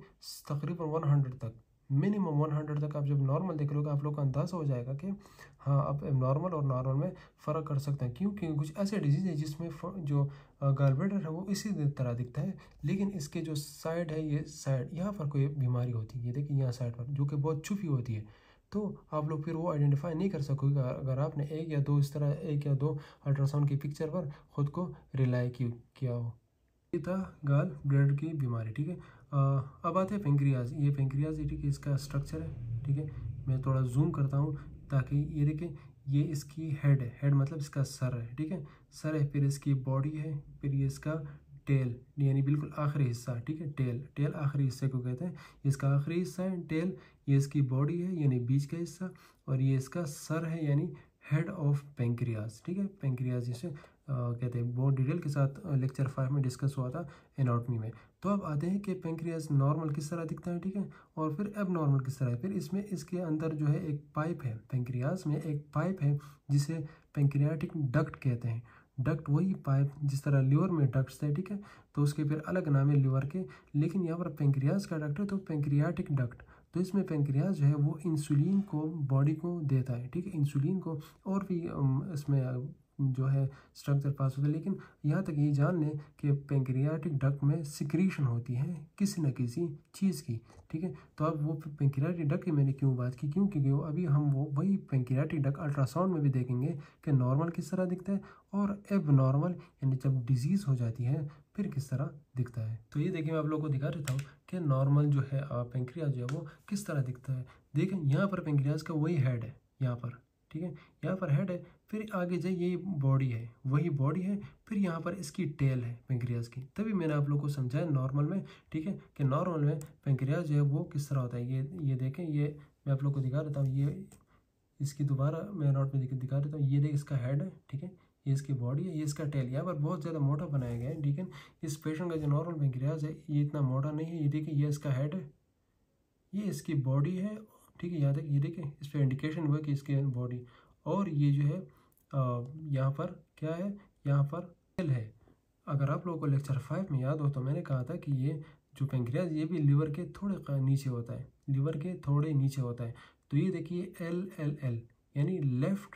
तकरीबन 100 तक, मिनिमम 100 तक आप जब नॉर्मल देख लोगे आप लोग का अंदाज़ा हो जाएगा कि हाँ आप नॉर्मल और नॉर्मल में फ़र्क कर सकते हैं। क्योंकि कुछ ऐसे डिजीज़ है जिसमें जो गॉल ब्लैडर है वो इसी तरह दिखता है, लेकिन इसके जो साइड है, ये साइड यहाँ पर कोई बीमारी होती है, ये देखिए यहाँ साइड पर जो कि बहुत छुपी होती है, तो आप लोग फिर वो आइडेंटिफाई नहीं कर सकोगे अगर आपने एक या दो इस तरह एक या दो अल्ट्रासाउंड की पिक्चर पर ख़ुद को रिलाई किया हो। ये था गॉल ब्लैडर की बीमारी, ठीक है। अब आते हैं पेंक्रियाज। ये पेंक्रियाज, ठीक है, इसका स्ट्रक्चर है, ठीक है। मैं थोड़ा जूम करता हूँ ताकि ये देखें, ये इसकी हेड है, हेड मतलब इसका सर है, ठीक है, सर है, फिर इसकी बॉडी है, फिर ये इसका टेल यानी बिल्कुल आखिरी हिस्सा, ठीक है, टेल आखिरी हिस्से को कहते हैं, इसका आखिरी हिस्सा है टेल। ये इसकी बॉडी है यानी बीच का हिस्सा, और ये इसका सर है यानी हेड ऑफ पेंक्रियाज, ठीक है। पेंक्रियाज जिसे कहते हैं, बहुत डिटेल के साथ लेक्चर 5 में डिस्कस हुआ था एनाटॉमी में। तो अब आते हैं कि पेंक्रियाज नॉर्मल किस तरह दिखता है, ठीक है, और फिर अब नॉर्मल किस तरह है। फिर इसमें इसके अंदर जो है एक पाइप है, पेंक्रियाज में एक पाइप है जिसे पेंक्रियाटिक डक्ट कहते हैं। डक्ट वही पाइप जिस तरह लिवर में डक्ट्स है, ठीक है, तो उसके फिर अलग नाम है लिवर के, लेकिन यहाँ पर पेंक्रियाज का डक्ट है तो पेंक्रियाटिक डक्ट। तो इसमें पेंक्रियाज जो है वो इंसुलिन को बॉडी को देता है, ठीक है, इंसुलिन को, और भी इसमें जो है स्ट्रक्चर पास होता है। लेकिन यहाँ तक ये जान लें कि पेंक्रियाटिक डक्ट में सिक्रीशन होती है किसी न किसी चीज़ की, ठीक है। तो अब वो पेंक्रियाटिक डक्ट की मैंने क्यों बात की, क्योंकि अभी हम वही पेंक्रियाटिक डक्ट अल्ट्रासाउंड में भी देखेंगे कि नॉर्मल किस तरह दिखता है और एब नॉर्मल यानी जब डिजीज़ हो जाती है फिर किस तरह दिखता है। तो ये देखिए, मैं आप लोगों को दिखा देता हूँ कि नॉर्मल जो है पेंक्रियाज जो है वो किस तरह दिखता है। देखें, यहाँ पर पेंक्रियाज का वही हेड है यहाँ पर, ठीक है, यहाँ पर हेड है, फिर आगे जाइए ये बॉडी है, वही बॉडी है, फिर यहाँ पर इसकी टेल है पेंक्रियाज की। तभी मैंने आप लोगों को समझाया नॉर्मल में, ठीक है, कि नॉर्मल में पेंक्रियाज जो है वो किस तरह होता है। ये देखें, ये मैं आप लोग को दिखा देता हूँ, ये इसकी दोबारा मैं नोट में दिखा देता हूँ। ये देख, इसका हेड है, ठीक है, ये इसकी बॉडी है, ये इसका टेल। यहाँ पर बहुत ज़्यादा मोटा बनाया गया है, ठीक है। इस पेशेंट का जो नॉर्मल पेंक्रियाज है ये इतना मोटा नहीं है। ये देखिए, ये इसका हेड है, ये इसकी बॉडी है, ठीक है। यहाँ तक ये देखें, इस पर इंडिकेशन हुआ कि इसके बॉडी, और ये जो है यहाँ पर क्या है, यहाँ पर सेल है। अगर आप लोगों को लेक्चर 5 में याद हो तो मैंने कहा था कि ये जो पेंक्रियाज ये भी लिवर के थोड़े नीचे होता है, लिवर के थोड़े नीचे होता है। तो ये देखिए LLL यानी left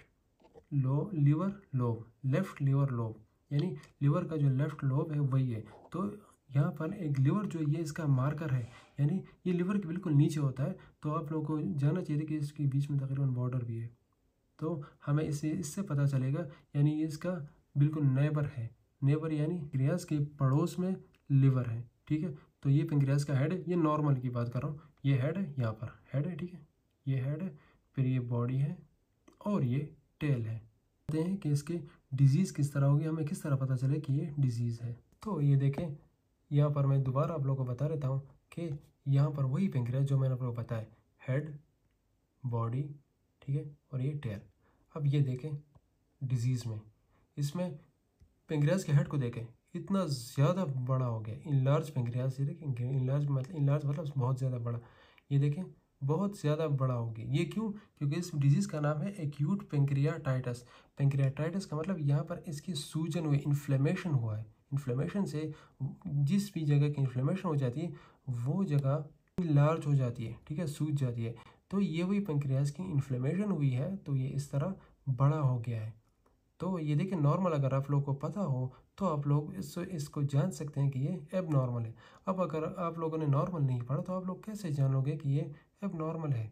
liver lobe, left liver lobe, यानी लिवर का जो लेफ्ट लोब है वही है। तो यहाँ पर एक लिवर जो ये इसका मार्कर है, यानी ये लिवर के बिल्कुल नीचे होता है। तो आप लोगों को जानना चाहिए कि इसके बीच में तकरीबन बॉर्डर भी है, तो हमें इससे पता चलेगा, यानी ये इसका बिल्कुल नेबर है। नेबर यानी पेंक्रियाज के पड़ोस में लिवर है, ठीक है। तो ये पेंक्रियाज का हेड है, ये नॉर्मल की बात कर रहा हूँ, ये हेड है, यहाँ पर हेड है, ठीक है, ये हेड है, फिर ये बॉडी है और ये टेल है। कहते हैं कि इसके डिजीज़ किस तरह होगी, हमें किस तरह पता चले कि ये डिजीज़ है। तो ये देखें, यहाँ पर मैं दोबारा आप लोगों को बता देता हूँ कि यहाँ पर वही पेंक्रियाज जो मैंने आप लोगों को बताया, हेड, बॉडी, ठीक है, और ये टेल। अब ये देखें डिजीज़ में, इसमें पेंक्रियाज के हेड को देखें, इतना ज़्यादा बड़ा हो गया, इनलार्ज पेंक्रियाज। ये देखें, इनलार्ज मतलब बहुत ज़्यादा बड़ा, ये देखें बहुत ज़्यादा बड़ा हो गया। ये क्यों? क्योंकि इस डिजीज़ का नाम है एक्यूट पेंक्रियाटाइटिस। पेंक्रियाटाइटिस का मतलब यहाँ पर इसकी सूजन हुई, इन्फ्लेमेशन हुआ है। इन्फ्लेमेशन से जिस भी जगह की इन्फ्लेमेशन हो जाती है वो जगह लार्ज हो जाती है, ठीक है, सूज जाती है। तो ये वही पेंक्रियाज की इन्फ्लेमेशन हुई है, तो ये इस तरह बड़ा हो गया है। तो ये देखिए नॉर्मल, अगर आप लोगों को पता हो तो आप लोग इसको जान सकते हैं कि ये एब नॉर्मल है। अब अगर आप लोगों ने नॉर्मल नहीं पढ़ा तो आप लोग कैसे जानोगे कि ये एब नॉर्मल है।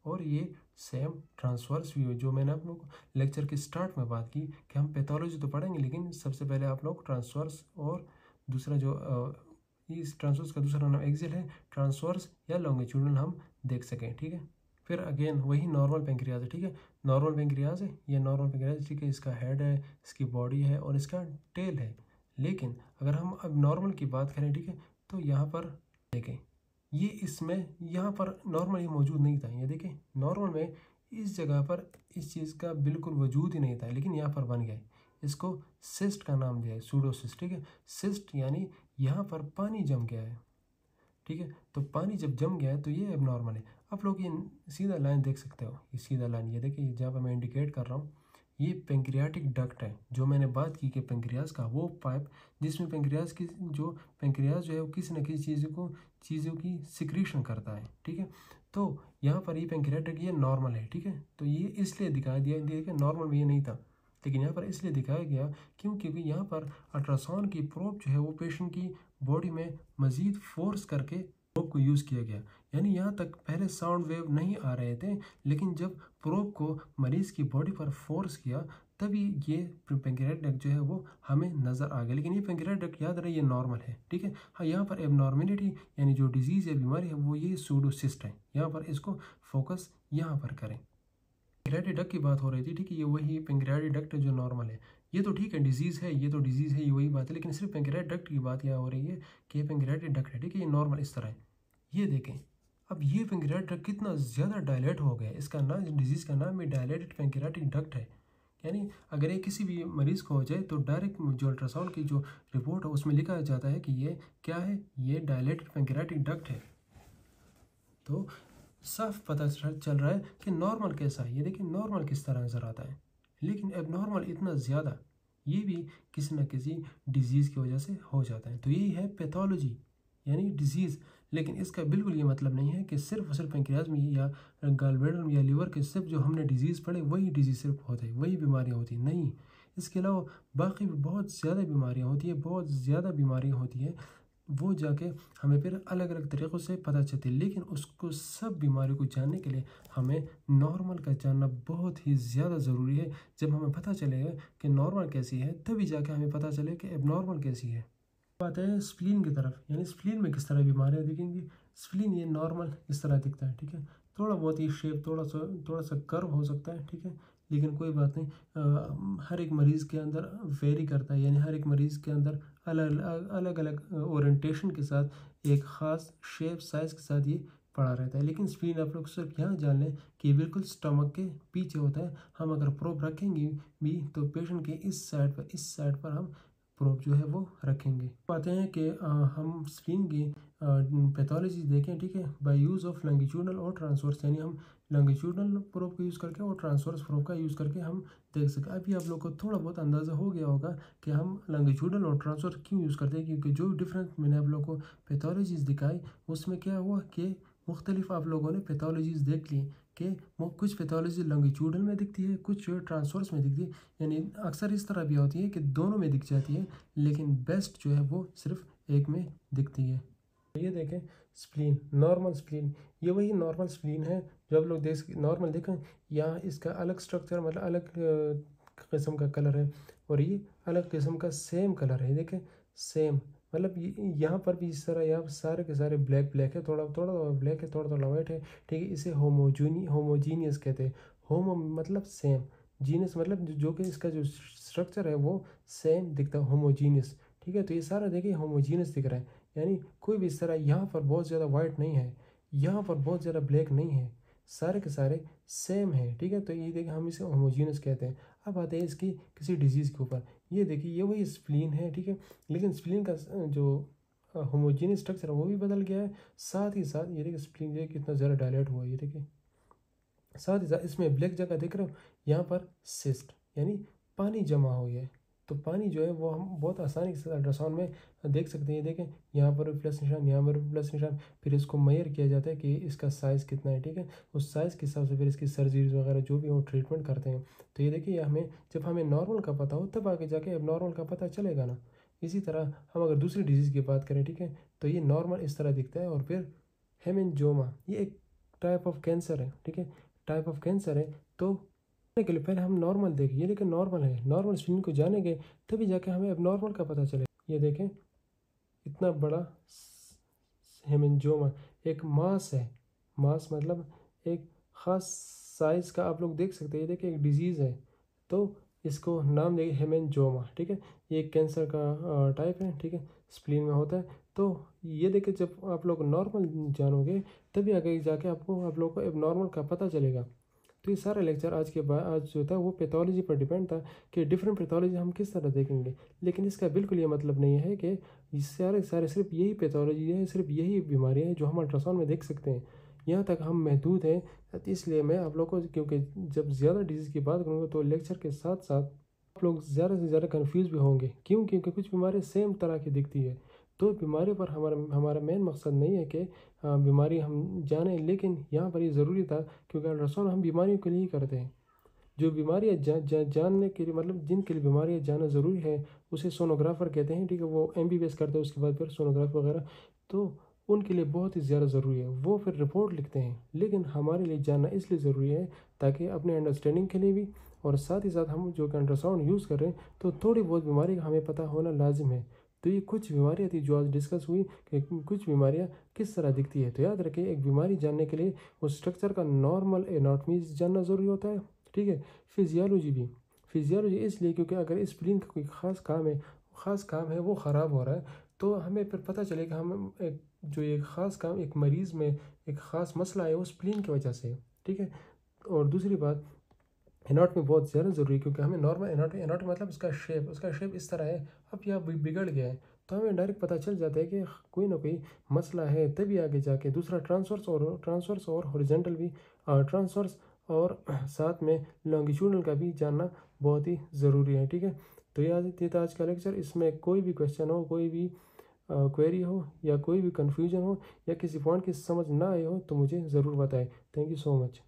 और ये सेम ट्रांसवर्स व्यू जो मैंने आप लोग लेक्चर के स्टार्ट में बात की कि हम पैथोलॉजी तो पढ़ेंगे, लेकिन सबसे पहले आप लोग ट्रांसवर्स और दूसरा जो इस ट्रांसवर्स का दूसरा नाम एक्सियल है, ट्रांसवर्स या लॉन्गिट्यूडनल हम देख सकें, ठीक है। फिर अगेन वही नॉर्मल पेंक्रियाज है, ठीक है, नॉर्मल पेंक्रियाज है, ये नॉर्मल पेंक्रियाज, ठीक है, इसका हेड है, इसकी बॉडी है और इसका टेल है। लेकिन अगर हम अब नॉर्मल की बात करें, ठीक है, तो यहाँ पर देखें, ये इसमें यहाँ पर नॉर्मल ही मौजूद नहीं था। ये देखें नॉर्मल में इस जगह पर इस चीज़ का बिल्कुल वजूद ही नहीं था, लेकिन यहाँ पर बन गया। इसको सिस्ट का नाम दिया है, सूडोसिस्ट, ठीक है। सिस्ट यानी यहाँ पर पानी जम गया है, ठीक है। तो पानी जब जम गया है तो ये एबनॉर्मल है। आप लोग ये सीधा लाइन देख सकते हो, ये सीधा लाइन, ये देखिए जहाँ पर मैं इंडिकेट कर रहा हूँ, ये पेंक्रियाटिक डक्ट है। जो मैंने बात की कि पेंक्रियाज का वो पाइप जिसमें पेंक्रियाज जो है वो किसी न किसी चीज़ों की सिक्रीशन करता है, ठीक है। तो यहाँ पर ये पेंक्रियाटिक, ये नॉर्मल है, ठीक है। तो ये इसलिए दिखा दिया कि नॉर्मल में ये नहीं था, लेकिन यहाँ पर इसलिए दिखाया गया क्योंकि यहाँ पर अल्ट्रासाउंड की प्रोब जो है वो पेशेंट की बॉडी में मज़ीद फोर्स करके प्रोब को यूज़ किया गया। यानी यहाँ तक पहले साउंड वेव नहीं आ रहे थे, लेकिन जब प्रोब को मरीज़ की बॉडी पर फोर्स किया तभी ये पेंक्रियाटिक डक्ट जो है वो हमें नज़र आ गया। लेकिन ये पेंक्रियाटिक डक्ट याद रहे ये नॉर्मल है, ठीक है। हाँ, यहाँ पर एबनॉर्मेलिटी यानी जो डिजीज़ या बीमारी है वो ये सूडोसिस्ट है। यहाँ पर इसको फोकस यहाँ पर करें। पेंक्रियाटिक डक्ट की बात हो रही थी, ठीक है, ये वही पेंक्रियाटिक डक्ट जो नॉर्मल है। ये तो ठीक है, डिजीज़ है, ये तो डिजीज़ है, ये वही बात है, लेकिन सिर्फ पेंक्रियाटिक डक्ट की बात यहाँ हो रही है कि ये पेंक्रियाटिक डक्ट है, ठीक है, ये नॉर्मल इस तरह है। ये देखें, अब ये पेंक्रियाटिक डक्ट कितना ज़्यादा डायलेट हो गया, इसका नाम, डिजीज़ का नाम भी डायलेटेड पेंक्रियाटिक डक्ट है। यानी अगर ये किसी भी मरीज़ को हो जाए तो डायरेक्ट जो अल्ट्रासाउंड की जो रिपोर्ट है उसमें लिखा जाता है कि ये क्या है, ये डायलेटेड पेंक्रियाटिक डक्ट है। तो साफ पता चल रहा है कि नॉर्मल कैसा है। ये देखिए नॉर्मल किस तरह नज़र आता है, लेकिन एबनॉर्मल इतना ज़्यादा, ये भी किसी न किसी डिजीज़ की वजह से हो जाता है। तो यही है पैथोलॉजी यानी डिजीज़। लेकिन इसका बिल्कुल ये मतलब नहीं है कि सिर्फ और सिर्फ पेंक्रियाज में या गॉलब्लैडर में या लिवर के सिर्फ जो हमने डिजीज़ पढ़े वही डिजीज़ सिर्फ होते हैं, वही बीमारियाँ होती नहीं। इसके अलावा बाकी भी बहुत ज़्यादा बीमारियाँ होती है, बहुत ज़्यादा बीमारियाँ होती है, वो जाके हमें फिर अलग अलग तरीक़ों से पता चलती है। लेकिन उसको सब बीमारी को जानने के लिए हमें नॉर्मल का जानना बहुत ही ज़्यादा ज़रूरी है। जब हमें पता चलेगा कि नॉर्मल कैसी है तभी जाके हमें पता चले कि एबनॉर्मल कैसी है। बात है स्प्लीन की तरफ, यानी स्प्लीन में किस तरह बीमारियाँ दिखेंगी। स्प्लीन ये नॉर्मल इस तरह दिखता है, ठीक है, थोड़ा बहुत ही शेप थोड़ा सा कर्व हो सकता है, ठीक है, लेकिन कोई बात नहीं। हर एक मरीज़ के अंदर वेरी करता है, यानी हर एक मरीज़ के अंदर अलग अलग ओरिएंटेशन के साथ एक ख़ास शेप साइज़ के साथ ये पड़ा रहता है। लेकिन स्प्लीन आप लोग सिर्फ यहाँ जान लें कि बिल्कुल स्टमक के पीछे होता है। हम अगर प्रोब रखेंगे भी तो पेशेंट के इस साइड पर हम प्रोब जो है वो रखेंगे। पाते हैं कि हम स्प्लीन की पैथोलॉजी देखें, ठीक है, बाय यूज़ ऑफ लॉन्गिट्यूडनल और ट्रांसवर्स, यानी हम लॉन्गिट्यूडनल प्रोब का यूज़ करके और ट्रांसवर्स प्रोब का यूज़ करके हम देख सकते हैं। अभी आप लोग को थोड़ा बहुत अंदाज़ा हो गया होगा कि हम लॉन्गिट्यूडनल और ट्रांसवर्स क्यों यूज़ करते हैं, क्योंकि जो डिफरेंस मैंने आप लोग को पैथोलॉजीज़ दिखाई उसमें क्या हुआ कि मुख्तलिफ आप लोगों ने पैथोलॉजीज़ देख ली कि कुछ पैथोलॉजी लॉन्गिट्यूडल में दिखती है, कुछ ट्रांसवर्स में दिखती है, यानी अक्सर इस तरह भी होती है कि दोनों में दिख जाती है, लेकिन बेस्ट जो है वो सिर्फ एक में दिखती है। ये देखें स्प्लीन, नॉर्मल स्प्लीन, ये वही नॉर्मल स्प्लीन है जो आप लोग देख नॉर्मल देखें, यहाँ इसका अलग स्ट्रक्चर मतलब अलग किस्म का कलर है और ये अलग किस्म का सेम कलर है। देखें सेम मतलब यहाँ पर भी इस तरह, यहाँ सारे के सारे ब्लैक ब्लैक है, थोड़ा थोड़ा ब्लैक है, थोड़ा थोड़ा वाइट है, ठीक है। इसे होमोजीनियस कहते हैं। होमो मतलब सेम, जीनियस मतलब जो कि इसका जो स्ट्रक्चर है वो सेम दिखता है, होमोजीनियस, ठीक है। तो ये सारा देखिए होमोजीनियस दिख रहा है, यानी कोई भी इस तरह यहाँ पर बहुत ज़्यादा वाइट नहीं है, यहाँ पर बहुत ज़्यादा ब्लैक नहीं है, सारे के सारे सेम है, ठीक है। तो ये देखिए हम इसे होमोजीनियस कहते हैं। अब आते हैं इसकी किसी डिजीज़ के ऊपर। ये देखिए ये वही स्प्लीन है, ठीक है, लेकिन स्प्लीन का जो होमोजीनियस स्ट्रक्चर है वो भी बदल गया है। साथ ही साथ ये देखिए स्प्लीन जो कितना ज़्यादा डायलेट हुआ है, ये देखिए। साथ ही साथ इसमें ब्लैक जगह देख रहे हो, यहाँ पर सिस्ट यानी पानी जमा हो गया है। तो पानी जो है वो हम बहुत आसानी से अल्ट्रासाउंड में देख सकते हैं। देखें यहाँ पर भी प्लस निशान, यहाँ पर भी प्लस निशान, फिर इसको मेजर किया जाता है कि इसका साइज़ कितना है, ठीक है। उस साइज़ के हिसाब से फिर इसकी सर्जरीज वगैरह जो भी हो ट्रीटमेंट करते हैं। तो ये देखिए हमें जब हमें नॉर्मल का पता हो तब आगे जाके अब नॉर्मल का पता चलेगा ना। इसी तरह हम अगर दूसरी डिजीज़ की बात करें, ठीक है, तो ये नॉर्मल इस तरह दिखता है। और फिर हेमेंजोमा, ये एक टाइप ऑफ कैंसर है, ठीक है, टाइप ऑफ कैंसर है। तो के लिए पहले हम नॉर्मल देखें, ये देखें नॉर्मल है, नॉर्मल स्क्रीन को जानेंगे तभी जाके हमें अब नॉर्मल का पता चलेगा। ये देखें इतना बड़ा हेमेंजोमा एक मास है, मास मतलब एक ख़ास साइज़ का आप लोग देख सकते हैं। ये देखिए एक डिजीज़ है, तो इसको नाम देंगे हेमेंजोमा, ठीक है। ये एक कैंसर का टाइप है, ठीक है, स्प्लीन में होता है। तो ये देखिए जब आप लोग नॉर्मल जानोगे तभी आगे जाके आप लोग को अब नॉर्मल का पता चलेगा। तो ये सारा लेक्चर आज जो था वो पैथोलॉजी पर डिपेंड था कि डिफरेंट पैथोलॉजी हम किस तरह देखेंगे। लेकिन इसका बिल्कुल ये मतलब नहीं है कि ये सारे सारे सिर्फ यही पैथोलॉजी है, सिर्फ यही बीमारियाँ हैं जो हम अल्ट्रासाउंड में देख सकते हैं। यहाँ तक हम महदूद हैं। इसलिए मैं आप लोगों को, क्योंकि जब ज़्यादा डिजीज़ की बात करूँगा तो लेक्चर के साथ साथ आप लोग ज़्यादा से ज़्यादा कन्फ्यूज़ भी होंगे। क्यों? क्योंकि कुछ बीमारियाँ सेम तरह की दिखती है। तो बीमारियों पर हमारा मेन मकसद नहीं है कि बीमारी हम जानें, लेकिन यहाँ पर ये ज़रूरी था क्योंकि अल्ट्रासाउंड हम बीमारियों के लिए ही करते हैं। जो बीमारियाँ जानने के लिए मतलब जिनके लिए बीमारियाँ जानना ज़रूरी है उसे सोनोग्राफर कहते हैं, ठीक है। वो MBBS करते हैं, उसके बाद फिर सोनोग्राफी वगैरह, तो उनके लिए बहुत ही ज़्यादा ज़रूरी है। वो फिर रिपोर्ट लिखते हैं, लेकिन हमारे लिए जानना इसलिए ज़रूरी है ताकि अपने अंडरस्टैंडिंग के लिए भी, और साथ ही साथ हम जो कि अल्ट्रासाउंड यूज़ कर रहे हैं तो थोड़ी बहुत बीमारी का हमें पता होना लाजिम है। तो ये कुछ बीमारियाँ थी जो आज डिस्कस हुई कि कुछ बीमारियाँ किस तरह दिखती है। तो याद रखिए एक बीमारी जानने के लिए उस स्ट्रक्चर का नॉर्मल एनाटॉमी जानना ज़रूरी होता है, ठीक है। फिजियोलॉजी भी, फिजियोलॉजी इसलिए क्योंकि अगर इस स्प्लीन का कोई ख़ास काम है वो ख़राब हो रहा है तो हमें फिर पता चलेगा हम एक ख़ास काम एक मरीज़ में एक ख़ास मसला है वो स्प्लीन की वजह से, ठीक है। और दूसरी बात एनाटॉमी बहुत ज़्यादा ज़रूरी है क्योंकि हमें नॉर्मल एनाटॉमी मतलब उसका शेप इस तरह है, अब यह बिगड़ गया है तो हमें डायरेक्ट पता चल जाता है कि कोई ना कोई मसला है। तभी आगे जाके दूसरा ट्रांसवर्स और हॉरिजॉन्टल भी, ट्रांसवर्स और साथ में लॉन्गिट्यूडनल का भी जानना बहुत ही ज़रूरी है, ठीक है। तो ये था आज का लेक्चर। इसमें कोई भी क्वेश्चन हो, कोई भी क्वेरी हो या कोई भी कन्फ्यूजन हो या किसी पॉइंट की समझ ना आए हो तो मुझे ज़रूर बताएं। Thank you so much.